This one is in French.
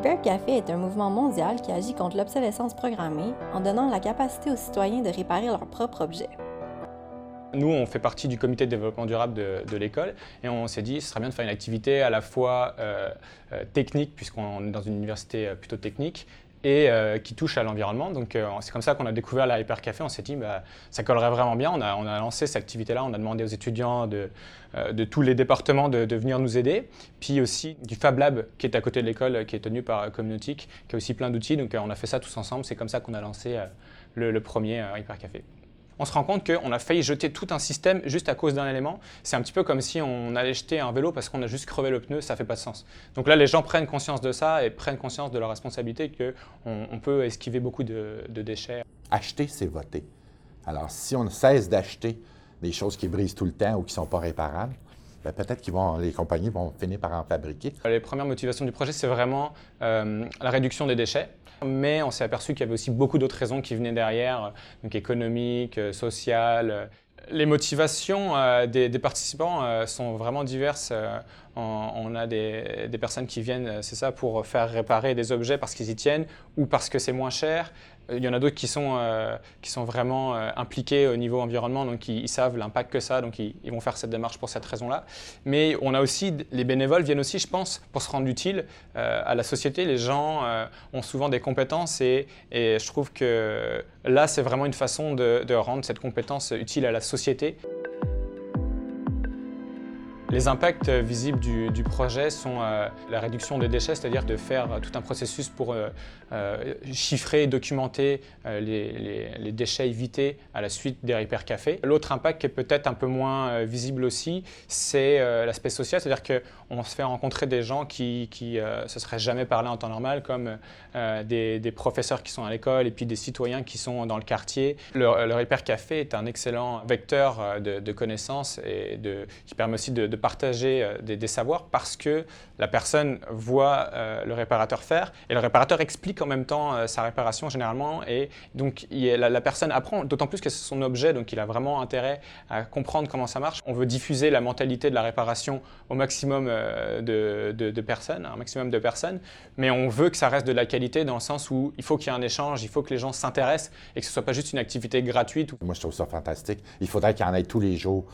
Repair Café est un mouvement mondial qui agit contre l'obsolescence programmée en donnant la capacité aux citoyens de réparer leurs propres objets. Nous, on fait partie du comité de développement durable de l'école et on s'est dit que ce serait bien de faire une activité à la fois technique, puisqu'on est dans une université plutôt technique, et qui touche à l'environnement. Donc c'est comme ça qu'on a découvert la Repair Café. On s'est dit ça collerait vraiment bien. On a lancé cette activité-là. On a demandé aux étudiants de tous les départements de venir nous aider. Puis aussi du Fab Lab qui est à côté de l'école, qui est tenu par Communautic, qui a aussi plein d'outils. Donc on a fait ça tous ensemble. C'est comme ça qu'on a lancé le premier Repair Café. On se rend compte qu'on a failli jeter tout un système juste à cause d'un élément. C'est un petit peu comme si on allait jeter un vélo parce qu'on a juste crevé le pneu, ça ne fait pas de sens. Donc là, les gens prennent conscience de ça et prennent conscience de leur responsabilité qu'on peut esquiver beaucoup de déchets. Acheter, c'est voter. Alors, si on cesse d'acheter des choses qui brisent tout le temps ou qui ne sont pas réparables, peut-être que les compagnies vont finir par en fabriquer. Les premières motivations du projet, c'est vraiment la réduction des déchets. Mais on s'est aperçu qu'il y avait aussi beaucoup d'autres raisons qui venaient derrière, donc économiques, sociales. Les motivations des participants sont vraiment diverses. On a des personnes qui viennent, c'est ça, pour faire réparer des objets parce qu'ils y tiennent ou parce que c'est moins cher. Il y en a d'autres qui sont vraiment impliqués au niveau environnement, donc ils savent l'impact que ça, donc ils vont faire cette démarche pour cette raison-là. Mais on a aussi, les bénévoles viennent aussi, je pense, pour se rendre utiles à la société. Les gens ont souvent des compétences et je trouve que là, c'est vraiment une façon de rendre cette compétence utile à la société. Les impacts visibles du projet sont la réduction des déchets, c'est-à-dire de faire tout un processus pour chiffrer et documenter les déchets évités à la suite des Repair Café. L'autre impact qui est peut-être un peu moins visible aussi, c'est l'aspect social, c'est-à-dire qu'on se fait rencontrer des gens qui se seraient jamais parlé en temps normal, comme des professeurs qui sont à l'école et puis des citoyens qui sont dans le quartier. Le Repair Café est un excellent vecteur de connaissances et qui permet aussi de partager des savoirs parce que la personne voit le réparateur faire et le réparateur explique en même temps sa réparation généralement et donc la personne apprend, d'autant plus que c'est son objet, donc il a vraiment intérêt à comprendre comment ça marche. On veut diffuser la mentalité de la réparation au maximum de personnes, un maximum de personnes, mais on veut que ça reste de la qualité dans le sens où il faut qu'il y ait un échange, il faut que les gens s'intéressent et que ce ne soit pas juste une activité gratuite. Moi, je trouve ça fantastique. Il faudrait qu'il y en ait tous les jours